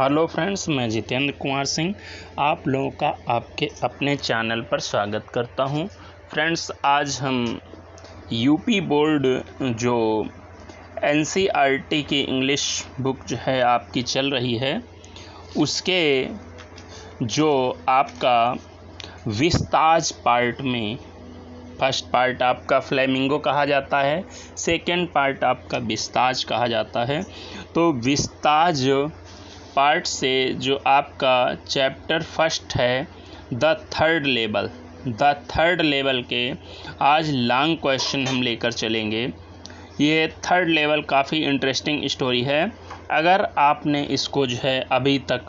Hello friends, मैं जितेंद्र कुमार सिंह आप लोगों का आपके अपने चैनल पर स्वागत करता हूं। फ्रेंड्स, आज हम यूपी बोर्ड जो एनसीईआरटी की इंग्लिश बुक जो है आपकी चल रही है, उसके जो आपका विस्ताज पार्ट में फर्स्ट पार्ट आपका फ्लेमिंगो कहा जाता है, सेकेंड पार्ट आपका विस्ताज कहा जाता है। तो विस्ताज पार्ट से जो आपका चैप्टर फर्स्ट है द थर्ड लेवल के आज लॉन्ग क्वेश्चन हम लेकर चलेंगे। ये थर्ड लेवल काफ़ी इंटरेस्टिंग स्टोरी है। अगर आपने इसको जो है अभी तक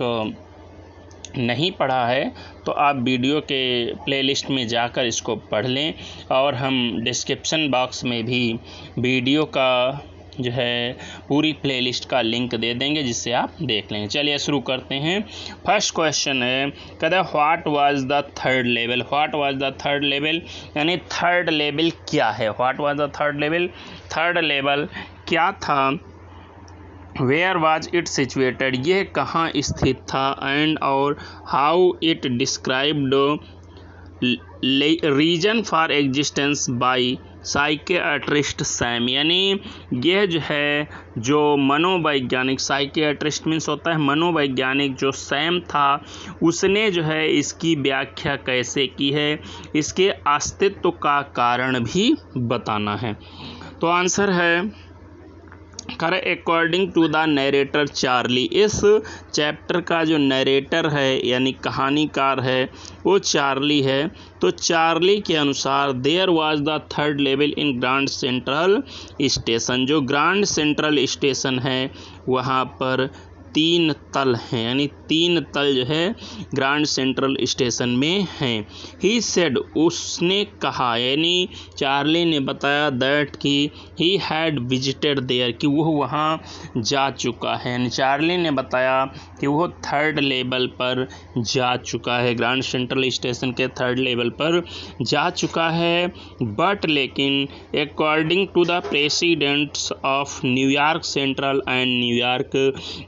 नहीं पढ़ा है तो आप वीडियो के प्लेलिस्ट में जाकर इसको पढ़ लें, और हम डिस्क्रिप्शन बॉक्स में भी वीडियो का जो है पूरी प्लेलिस्ट का लिंक दे देंगे, जिससे आप देख लेंगे। चलिए शुरू करते हैं। फर्स्ट क्वेश्चन है, कहते हैं what was the third level. What was the third level यानी थर्ड लेवल क्या है। What was the third level, third level क्या था। वेयर वाज इट सिचुएटेड, यह कहाँ स्थित था। एंड और how it described reason for existence by psychiatrist Sam, यानी यह जो है जो मनोवैज्ञानिक, साइकियाट्रिस्ट मीन्स होता है मनोवैज्ञानिक, जो सैम था उसने जो है इसकी व्याख्या कैसे की है, इसके अस्तित्व का कारण भी बताना है। तो आंसर है according to the narrator Charlie. इस चैप्टर का जो नरेटर है यानी कहानीकार है वो चार्ली है। तो चार्ली के अनुसार there was the third level in Grand Central Station. जो ग्रांड सेंट्रल स्टेशन है वहाँ पर 3 तल हैं, यानी 3 तल जो है ग्रांड सेंट्रल स्टेशन में हैं। ही सेड, उसने कहा, यानी चार्ली ने बताया दैट कि ही हैड विजिटेड देयर, कि वह वहाँ जा चुका है। यानी चार्ली ने बताया कि वह थर्ड लेवल पर जा चुका है, ग्रांड सेंट्रल स्टेशन के थर्ड लेवल पर जा चुका है। बट लेकिन according to the presidents of New York Central and New York,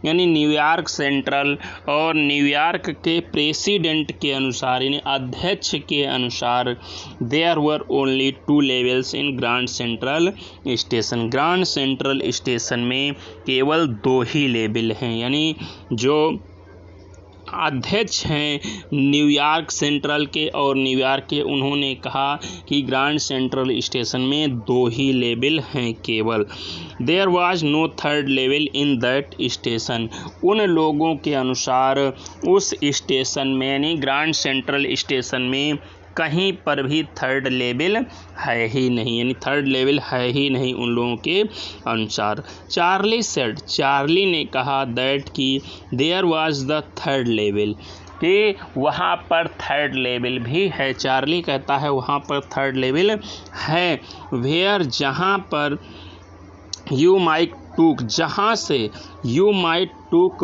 यानी न्यूयॉर्क सेंट्रल और न्यूयॉर्क के प्रेसिडेंट के अनुसार, यानी अध्यक्ष के अनुसार, there were only 2 levels in Grand Central Station. Grand Central Station में केवल 2 ही लेवल हैं। यानी जो अध्यक्ष हैं न्यूयॉर्क सेंट्रल के और न्यूयॉर्क के, उन्होंने कहा कि ग्रांड सेंट्रल स्टेशन में 2 ही लेवल हैं केवल। There was no third level in that station, उन लोगों के अनुसार उस स्टेशन में यानी ग्रांड सेंट्रल स्टेशन में कहीं पर भी थर्ड लेवल है ही नहीं, यानी थर्ड लेवल है ही नहीं उन लोगों के अनुसार। चार्ली सेड, चार्ली ने कहा दैट कि there was the third level, कि वहाँ पर थर्ड लेवल भी है। चार्ली कहता है वहाँ पर थर्ड लेवल है। वेयर, जहाँ पर यू माइट टूक, जहाँ से यू माइट टूक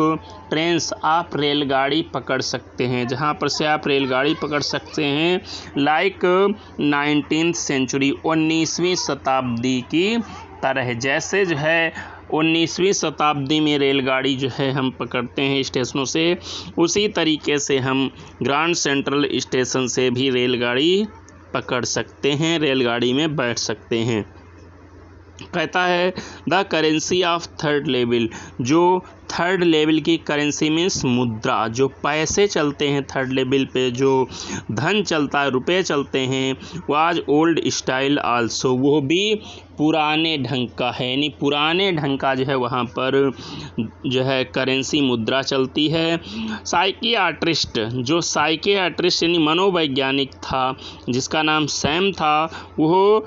ट्रेन्स, आप रेलगाड़ी पकड़ सकते हैं, जहाँ पर से आप रेलगाड़ी पकड़ सकते हैं। लाइक 19th सेंचुरी, 19वीं शताब्दी की तरह, जैसे जो है 19वीं शताब्दी में रेलगाड़ी जो है हम पकड़ते हैं स्टेशनों से, उसी तरीके से हम ग्रांड सेंट्रल स्टेशन से भी रेलगाड़ी पकड़ सकते हैं, रेलगाड़ी में बैठ सकते हैं। कहता है the currency of third level, जो थर्ड लेवल की करेंसी मीन्स मुद्रा, जो पैसे चलते हैं थर्ड लेवल पे, जो धन चलता है, रुपए चलते हैं, वाज ओल्ड स्टाइल आल्सो, वो भी पुराने ढंग का है। यानी पुराने ढंग का जो है वहाँ पर जो है करेंसी मुद्रा चलती है। साइकियाट्रिस्ट, जो साइकियाट्रिस्ट यानी मनोवैज्ञानिक था जिसका नाम सैम था, वो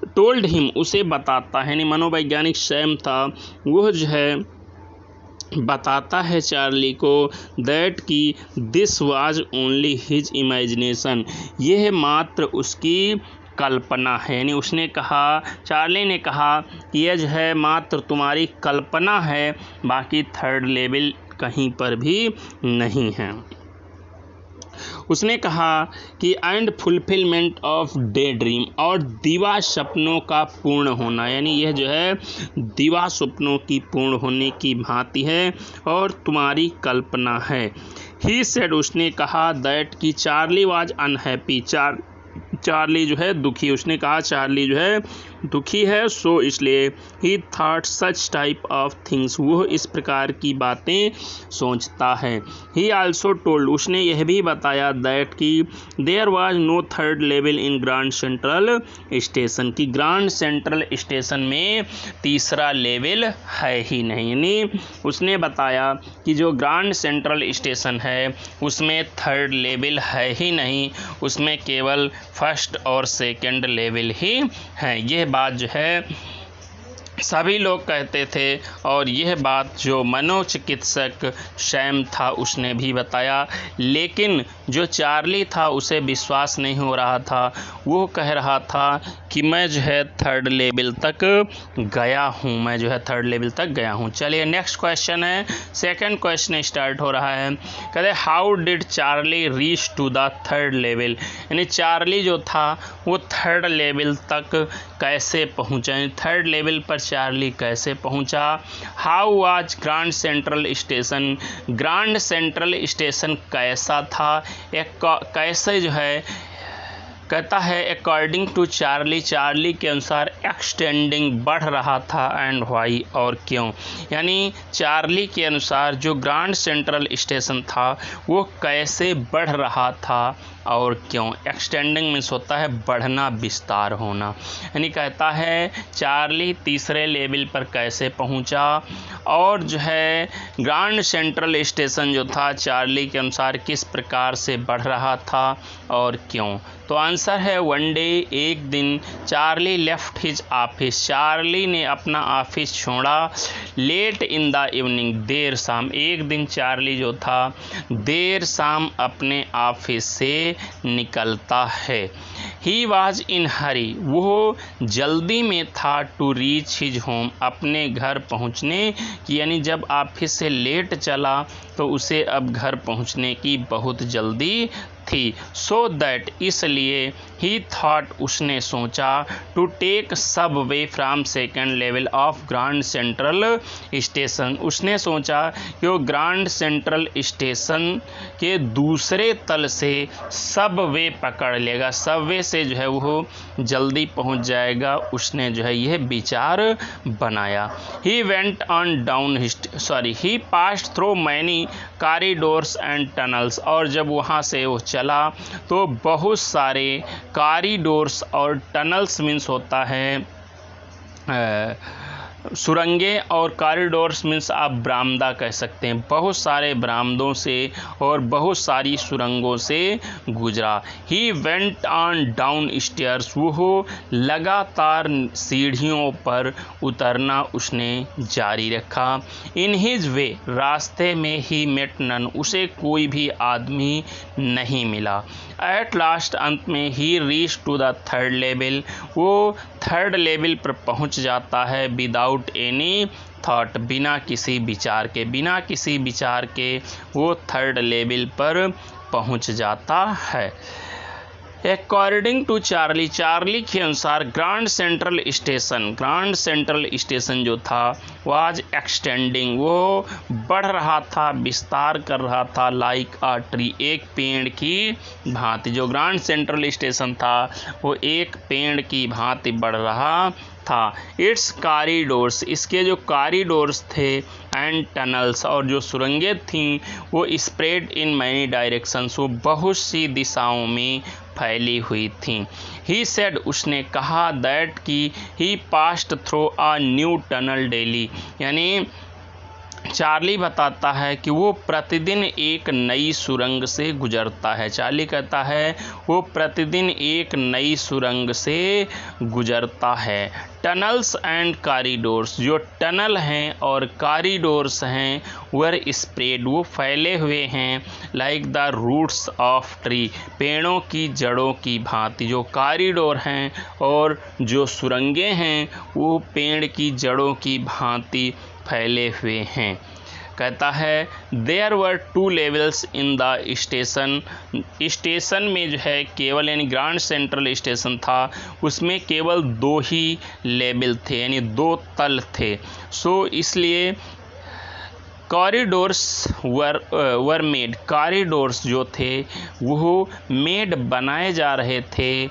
टोल्ड हिम, उसे बताता है, यानी मनोवैज्ञानिक सैम था, वह जो है बताता है चार्ली को दैट कि this was only his imagination, यह मात्र उसकी कल्पना है। यानी उसने कहा, चार्ली ने कहा कि यह जो है मात्र तुम्हारी कल्पना है, बाकी थर्ड लेवल कहीं पर भी नहीं है। उसने कहा कि and fulfilment of day dream, और दिवा सपनों का पूर्ण होना, यानी यह जो है दिवा सपनों की पूर्ण होने की भांति है और तुम्हारी कल्पना है। ही सेड, उसने कहा दैट कि चार्ली वाज अनहैप्पी, चार्ली जो है दुखी, उसने कहा चार्ली जो है दुखी है, सो इसलिए ही thought such type of things, वो इस प्रकार की बातें सोचता है। ही आल्सो टोल्ड, उसने यह भी बताया दैट कि there was no third level in Grand Central Station, की ग्रांड सेंट्रल स्टेशन में तीसरा लेवल है ही नहीं, यानी उसने बताया कि जो ग्रांड सेंट्रल स्टेशन है उसमें थर्ड लेवल है ही नहीं, उसमें केवल फर्स्ट और सेकंड लेवल ही है। यह बात जो है सभी लोग कहते थे, और यह बात जो मनोचिकित्सक सैम था उसने भी बताया, लेकिन जो चार्ली था उसे विश्वास नहीं हो रहा था। वो कह रहा था कि मैं जो है थर्ड लेवल तक गया हूँ, मैं जो है थर्ड लेवल तक गया हूँ। चलिए नेक्स्ट क्वेश्चन है, सेकंड क्वेश्चन स्टार्ट हो रहा है। कहते how did Charlie reach to the third level, यानी चार्ली जो था वो थर्ड लेवल तक कैसे पहुँचा, थर्ड लेवल पर चार्ली कैसे पहुंचा। How was grand Central Station, Grand Central station कैसा था, एक कैसे जो है कहता है अकॉर्डिंग टू चार्ली, चार्ली के अनुसार एक्सटेंडिंग बढ़ रहा था, एंड व्हाई, और क्यों, यानी चार्ली के अनुसार जो ग्रांड सेंट्रल स्टेशन था वो कैसे बढ़ रहा था और क्यों। एक्सटेंडिंग मीन्स होता है बढ़ना, विस्तार होना, यानी कहता है चार्ली तीसरे लेवल पर कैसे पहुंचा, और जो है ग्रांड सेंट्रल स्टेशन जो था चार्ली के अनुसार किस प्रकार से बढ़ रहा था और क्यों। तो आंसर है वन डे, एक दिन Charlie left his office, Charlie ने अपना ऑफिस छोड़ा, लेट इन द इवनिंग, देर शाम, एक दिन चार्ली जो था देर शाम अपने ऑफिस से निकलता है। ही वॉज इन हरी, वो जल्दी में था, टू रीच हिज होम, अपने घर पहुंचने की, यानी जब ऑफिस से लेट चला तो उसे अब घर पहुंचने की बहुत जल्दी थी। सो दैट, इसलिए ही थॉट, उसने सोचा, टू टेक सब वे from second level of grand Central station, उसने सोचा कि वो ग्रांड सेंट्रल स्टेशन के दूसरे तल से सब वे पकड़ लेगा, सब वे से जो है वो जल्दी पहुंच जाएगा, उसने जो है यह विचार बनाया। He went on down he passed through many corridors and tunnels, और जब वहाँ से वो चला तो बहुत सारे कॉरिडोर्स और टनल्स मीन्स होता है सुरंगें, और कॉरिडोर्स मीन्स आप बरामदा कह सकते हैं, बहुत सारे बरामदों से और बहुत सारी सुरंगों से गुजरा। He went on down stairs, वो लगातार सीढ़ियों पर उतरना उसने जारी रखा। इन हिज वे, रास्ते में ही मेट नन, उसे कोई भी आदमी नहीं मिला। एट लास्ट, अंत में ही reach to the third level, वो थर्ड लेवल पर पहुंच जाता है, विदाउट एनी थॉट, बिना किसी विचार के वो थर्ड लेवल पर पहुंच जाता है। अकॉर्डिंग टू चार्ली, चार्ली के अनुसार ग्रांड सेंट्रल स्टेशन जो था वाज एक्सटेंडिंग, वो बढ़ रहा था, विस्तार कर रहा था, लाइक अ ट्री, एक पेड़ की भांति। जो ग्रांड सेंट्रल स्टेशन था वो एक पेड़ की भांति बढ़ रहा था। इट्स कॉरिडोर्स, इसके जो कॉरिडोर्स थे, एंड टनल्स, और जो सुरंगें थीं वो स्प्रेड इन मैनी डायरेक्शंस, वो बहुत सी दिशाओं में फैली हुई थीं। ही सेड, उसने कहा, दैट कि he passed through a new tunnel daily, यानी चार्ली बताता है कि वो प्रतिदिन एक नई सुरंग से गुजरता है। चार्ली कहता है वो प्रतिदिन एक नई सुरंग से गुजरता है। टनल्स एंड कॉरिडोर्स, जो टनल हैं और कॉरिडोर्स हैं वर स्प्रेड, वो फैले हुए हैं, like the roots of tree, पेड़ों की जड़ों की भांति। जो कॉरिडोर हैं और जो सुरंगें हैं वो पेड़ की जड़ों की भांति फैले हुए हैं। कहता है there were 2 levels in the station. Station में जो है केवल, यानी ग्रांड सेंट्रल स्टेशन था उसमें केवल 2 ही लेवल थे, यानी 2 तल थे। सो इसलिए कॉरिडोर्स वर मेड, कॉरिडोर्स जो थे वो मेड बनाए जा रहे थे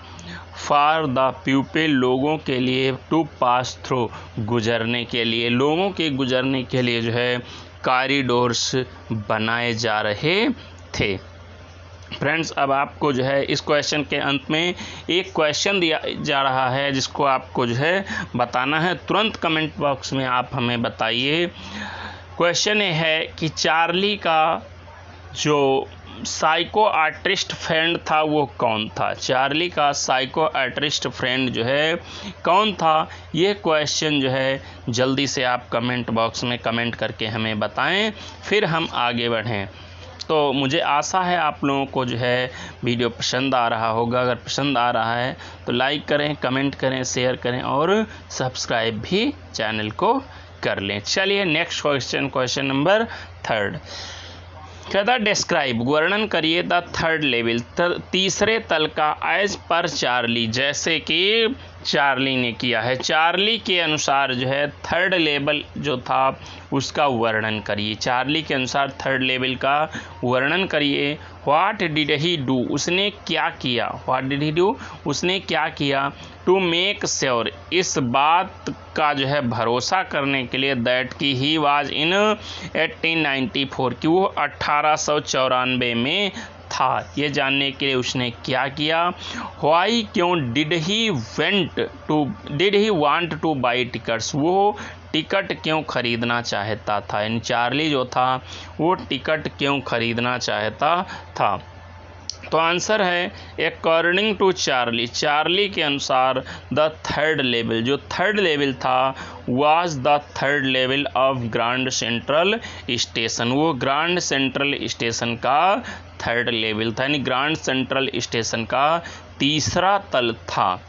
फॉर द पीपल, लोगों के लिए, टू पास थ्रू, गुजरने के लिए, लोगों के गुजरने के लिए जो है कॉरिडोर्स बनाए जा रहे थे। फ्रेंड्स, अब आपको जो है इस क्वेश्चन के अंत में एक क्वेश्चन दिया जा रहा है जिसको आपको जो है बताना है। तुरंत कमेंट बॉक्स में आप हमें बताइए। क्वेश्चन ये है कि चार्ली का जो साइको आर्टिस्ट फ्रेंड था वो कौन था। चार्ली का साइको आर्टिस्ट फ्रेंड जो है कौन था, ये क्वेश्चन जो है जल्दी से आप कमेंट बॉक्स में कमेंट करके हमें बताएं, फिर हम आगे बढ़ें। तो मुझे आशा है आप लोगों को जो है वीडियो पसंद आ रहा होगा। अगर पसंद आ रहा है तो लाइक करें, कमेंट करें, शेयर करें और सब्सक्राइब भी चैनल को कर लें। चलिए नेक्स्ट क्वेश्चन, क्वेश्चन नंबर 3 कहता डिस्क्राइब, वर्णन करिए द 3rd लेवल, तीसरे तल का एज पर चार्ली, जैसे कि चार्ली ने किया है। चार्ली के अनुसार जो है 3rd लेवल जो था उसका वर्णन करिए। चार्ली के अनुसार 3rd लेवल का वर्णन करिए। व्हाट डिड ही डू, उसने क्या किया। व्हाट डिड ही डू, उसने क्या किया। टू मेक श्योर, इस बात का जो है भरोसा करने के लिए, दैट कि ही वाज इन 1894, कि वो 1894 में था, ये जानने के लिए उसने क्या किया। वाई, क्यों। Did he want two by tickets, वो टिकट क्यों खरीदना चाहता था, यानी चार्ली जो था वो टिकट क्यों खरीदना चाहता था। तो आंसर है अकॉर्डिंग टू चार्ली, चार्ली के अनुसार द 3rd लेवल, जो 3rd लेवल था was the 3rd level of grand Central station, वो ग्रांड सेंट्रल स्टेशन का 3rd लेवल था, यानी ग्रांड सेंट्रल स्टेशन का तीसरा तल था।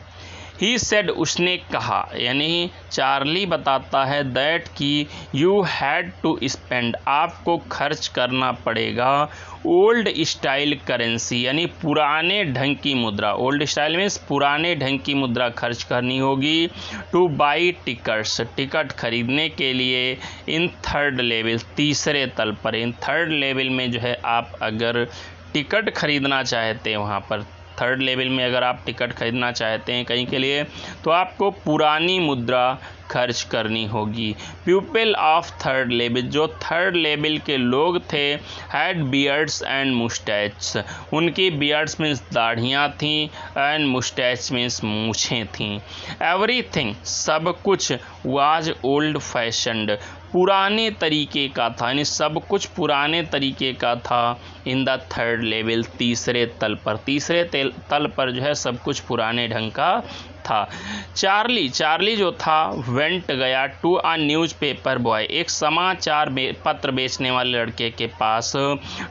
ही सेड, उसने कहा, यानी चार्ली बताता है दैट कि यू हैड टू स्पेंड, आपको खर्च करना पड़ेगा ओल्ड स्टाइल करेंसी, यानी पुराने ढंग की मुद्रा। ओल्ड स्टाइल मीन्स पुराने ढंग की मुद्रा खर्च करनी होगी। टू बाई टिकट्स, टिकट खरीदने के लिए। इन 3rd लेवल, तीसरे तल पर, इन 3rd लेवल में जो है आप अगर टिकट खरीदना चाहते हैं, वहाँ पर 3rd लेवल में अगर आप टिकट खरीदना चाहते हैं कहीं के लिए, तो आपको पुरानी मुद्रा खर्च करनी होगी। पीपल ऑफ 3rd लेवल, जो 3rd लेवल के लोग थे, हैड बियर्ड्स एंड मुस्टैच, उनकी बियर्ड्स मीन्स दाढ़ियाँ थीं, एंड मुस्टैच मीन्स मूछें थीं। एवरीथिंग, सब कुछ, वाज ओल्ड फैशन्ड, पुराने तरीके का था, यानी सब कुछ पुराने तरीके का था। इन द 3rd लेवल, तीसरे तल पर, तीसरे तल पर जो है सब कुछ पुराने ढंग का था। चार्ली जो था वेंट गया टू अ न्यूज़पेपर बॉय, एक समाचार पत्र बेचने वाले लड़के के पास।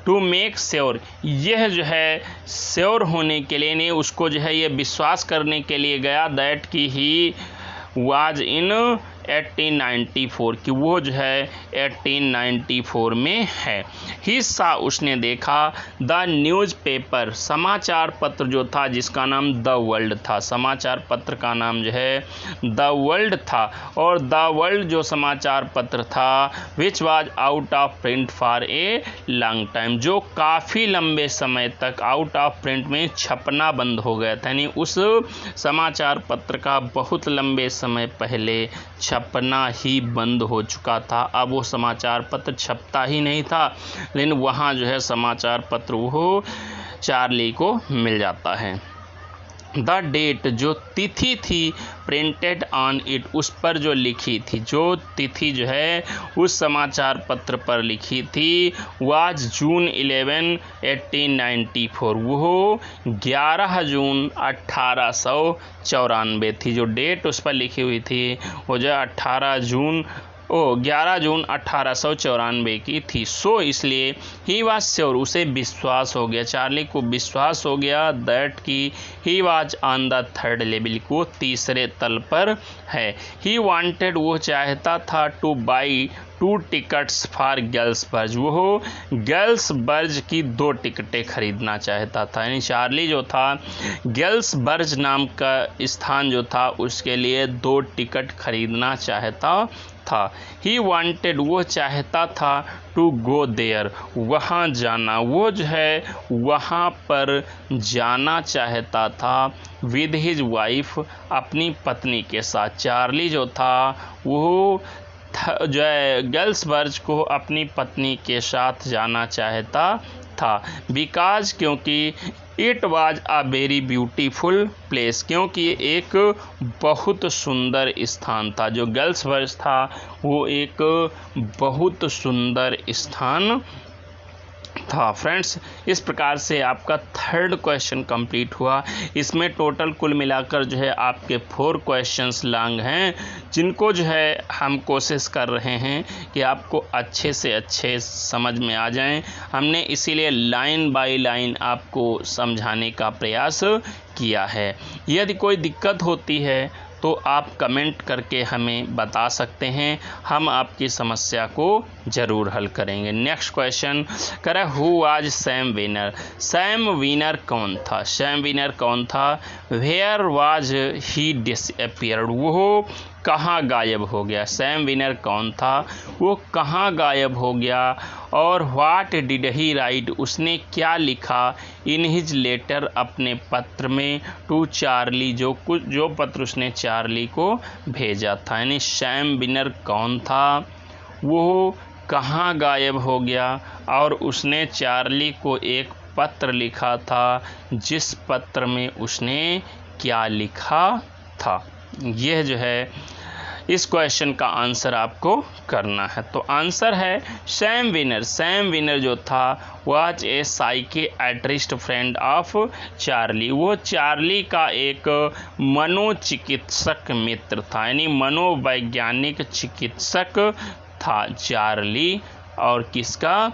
टू मेक श्योर, यह जो है श्योर होने के लिए, नहीं उसको जो है ये विश्वास करने के लिए गया, दैट कि ही वाज इन 1894, कि वो जो है 1894 में है। ही सा, उसने देखा, द न्यूज़पेपर, समाचार पत्र जो था जिसका नाम द वर्ल्ड था, समाचार पत्र का नाम जो है द वर्ल्ड था। और द वर्ल्ड जो समाचार पत्र था which was out of print for a long time, जो काफ़ी लंबे समय तक आउट ऑफ प्रिंट में छपना बंद हो गया था, यानी उस समाचार पत्र का बहुत लंबे समय पहले छपना ही बंद हो चुका था। अब वो समाचार पत्र छपता ही नहीं था, लेकिन वहाँ जो है समाचार पत्र वो चार्ली को मिल जाता है। द डेट, जो तिथि थी, प्रिंटेड ऑन इट, उस पर जो लिखी थी, जो तिथि जो है उस समाचार पत्र पर लिखी थी, वाज जून 11, 1894, वो 11 जून 1894 थी। जो डेट उस पर लिखी हुई थी वो जो 11 जून 1894 की थी। सो इसलिए ही वाज श्योर, उसे विश्वास हो गया, चार्ली को विश्वास हो गया, दैट कि he was on the 3rd level, को तीसरे तल पर है। ही वांटेड, वो चाहता था, two by 2 tickets for Galesburg, वो गेल्सबर्ग की 2 टिकटें खरीदना चाहता था। यानी चार्ली जो था गेल्सबर्ग नाम का स्थान जो था उसके लिए 2 टिकट खरीदना चाहता था। ही वांटेड, वो चाहता था, टू गो देयर, वहाँ जाना, वो जो है वहाँ पर जाना चाहता था, विद हिज वाइफ, अपनी पत्नी के साथ। चार्ली जो था वो जो है गेल्सबर्ग को अपनी पत्नी के साथ जाना चाहता था। बिकॉज, क्योंकि it was a very beautiful place, क्योंकि ये एक बहुत सुंदर स्थान था। जो गेल्सबर्ग था वो एक बहुत सुंदर स्थान था। फ्रेंड्स, इस प्रकार से आपका 3rd क्वेश्चन कंप्लीट हुआ। इसमें टोटल कुल मिलाकर जो है आपके 4 क्वेश्चंस लॉन्ग हैं, जिनको जो है हम कोशिश कर रहे हैं कि आपको अच्छे से अच्छे समझ में आ जाएं। हमने इसीलिए लाइन बाय लाइन आपको समझाने का प्रयास किया है। यदि कोई दिक्कत होती है तो आप कमेंट करके हमें बता सकते हैं, हम आपकी समस्या को ज़रूर हल करेंगे। नेक्स्ट क्वेश्चन करें, who was Sam Weiner, Sam Weiner कौन था? सैम वीनर कौन था? वेयर वाज ही डिसअपीयर्ड, वो कहाँ गायब हो गया? सैम वीनर कौन था? वो कहाँ गायब हो गया? और व्हाट डिड ही राइट, उसने क्या लिखा? इन हिज लेटर, अपने पत्र में, टू चार्ली, जो पत्र उसने चार्ली को भेजा था। यानी सैम वीनर कौन था, वो कहाँ गायब हो गया, और उसने चार्ली को एक पत्र लिखा था, जिस पत्र में उसने क्या लिखा था। यह जो है इस क्वेश्चन का आंसर आपको करना है। तो आंसर है सैम वीनर। सैम वीनर जो था was a psychiatrist friend of Charlie, वो चार्ली का एक मनोचिकित्सक मित्र था, यानी मनोवैज्ञानिक चिकित्सक था चार्ली। और किसका?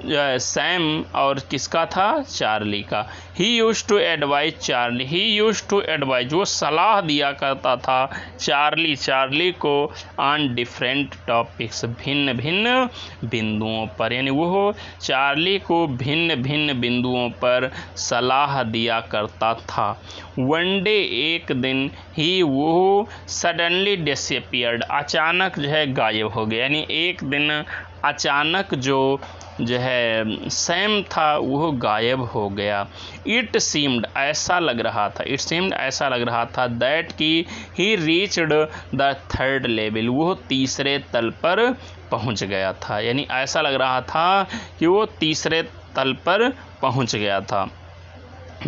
सैम, और किसका था? चार्ली का। He used to advise Charlie, he used to advise, वो सलाह दिया करता था चार्ली को, ऑन डिफरेंट टॉपिक्स, भिन्न भिन्न बिंदुओं पर। यानी वो चार्ली को भिन्न भिन्न बिंदुओं पर सलाह दिया करता था। वन डे, एक दिन, ही, वो, सडनली डिसअपीयर्ड, अचानक जो है गायब हो गया। यानी एक दिन अचानक जो है सैम था वो गायब हो गया। इट सीम्ड, ऐसा लग रहा था, इट सीम्ड, ऐसा लग रहा था, दैट कि ही रीच्ड द 3rd लेवल, वो 3रे तल पर पहुंच गया था। यानी ऐसा लग रहा था कि वो 3रे तल पर पहुंच गया था।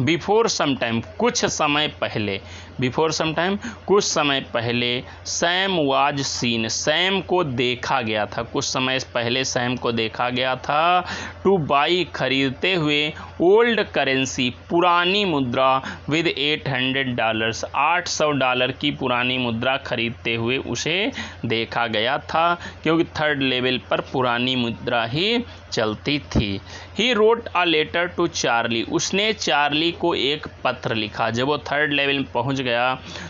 बिफोर सम टाइम, कुछ समय पहले, बिफोर सम टाइम, कुछ समय पहले, सैम वाज सीन, सैम को देखा गया था, कुछ समय पहले सैम को देखा गया था, टू बाई, खरीदते हुए, ओल्ड करेंसी, पुरानी मुद्रा, विद $800, $800 की पुरानी मुद्रा खरीदते हुए उसे देखा गया था, क्योंकि 3rd लेवल पर पुरानी मुद्रा ही चलती थी। He wrote a letter to Charlie, उसने चार्ली को एक पत्र लिखा। जब वो 3rd लेवल में पहुंच गया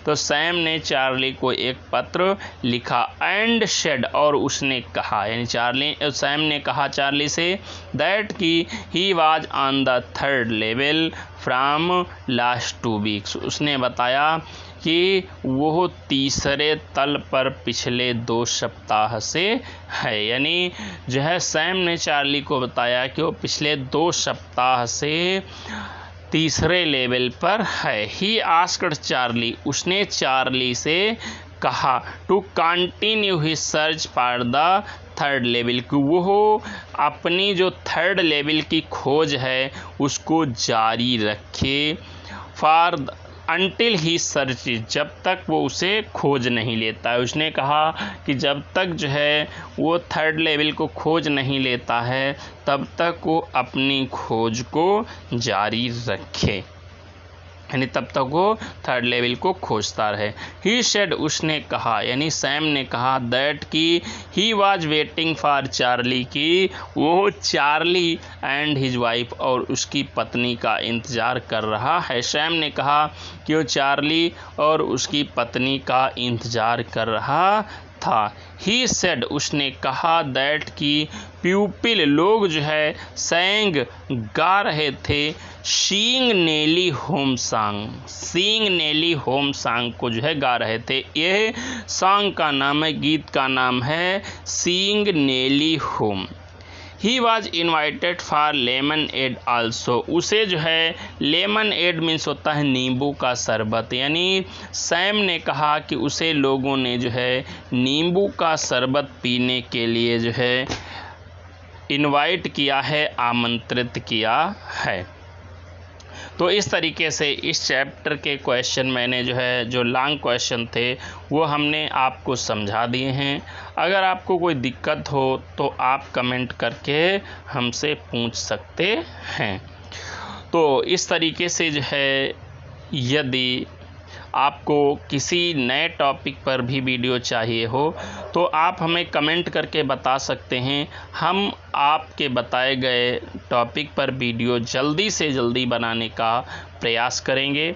तो सैम ने चार्ली को एक पत्र लिखा। एंड शेड, और उसने कहा, यानी सैम ने कहा चार्ली से, दैट कि he was on the 3rd level from last 2 weeks, उसने बताया कि वो 3रे तल पर पिछले 2 सप्ताह से है। यानी जो है सैम ने चार्ली को बताया कि वो पिछले 2 सप्ताह से 3रे लेवल पर है। ही आस्क्ड चार्ली, उसने चार्ली से कहा, to continue he search for the 3rd level, कि वो अपनी जो 3rd लेवल की खोज है उसको जारी रखे। फॉर अनटिल ही सर्च, जब तक वो उसे खोज नहीं लेता है। उसने कहा कि जब तक जो है वो 3rd लेवल को खोज नहीं लेता है तब तक वो अपनी खोज को जारी रखे, यानी तब तक वो 3rd लेवल को खोजता रहे। ही सेड, उसने कहा, यानी सैम ने कहा, दैट कि he was waiting for Charlie, की वो चार्ली एंड हिज वाइफ, और उसकी पत्नी का इंतज़ार कर रहा है। सैम ने कहा कि वो चार्ली और उसकी पत्नी का इंतज़ार कर रहा था। ही सेड उसने कहा दैट कि प्यूपिल लोग जो है सैंग गा रहे थे seeing Nellie home song, seeing Nellie home song को जो है गा रहे थे। यह सॉन्ग का नाम है, गीत का नाम है seeing Nellie home. He was invited for lemonade also, उसे जो है लेमन एड मीन्स होता है नींबू का शरबत, यानी सैम ने कहा कि उसे लोगों ने जो है नींबू का शरबत पीने के लिए जो है इनवाइट किया है, आमंत्रित किया है। तो इस तरीके से इस चैप्टर के क्वेश्चन मैंने जो है जो लॉन्ग क्वेश्चन थे वो हमने आपको समझा दिए हैं। अगर आपको कोई दिक्कत हो तो आप कमेंट करके हमसे पूछ सकते हैं। तो इस तरीके से जो है यदि आपको किसी नए टॉपिक पर भी वीडियो चाहिए हो तो आप हमें कमेंट करके बता सकते हैं। हम आपके बताए गए टॉपिक पर वीडियो जल्दी से जल्दी बनाने का प्रयास करेंगे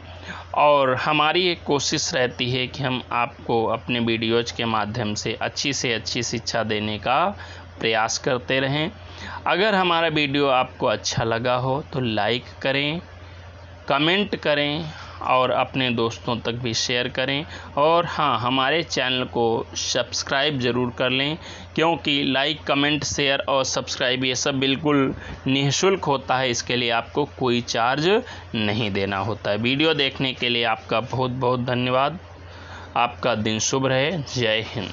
और हमारी एक कोशिश रहती है कि हम आपको अपने वीडियोज के माध्यम से अच्छी शिक्षा देने का प्रयास करते रहें। अगर हमारा वीडियो आपको अच्छा लगा हो तो लाइक करें, कमेंट करें और अपने दोस्तों तक भी शेयर करें। और हाँ, हमारे चैनल को सब्सक्राइब ज़रूर कर लें, क्योंकि लाइक, कमेंट, शेयर और सब्सक्राइब ये सब बिल्कुल निःशुल्क होता है। इसके लिए आपको कोई चार्ज नहीं देना होता है। वीडियो देखने के लिए आपका बहुत बहुत धन्यवाद। आपका दिन शुभ रहे। जय हिंद।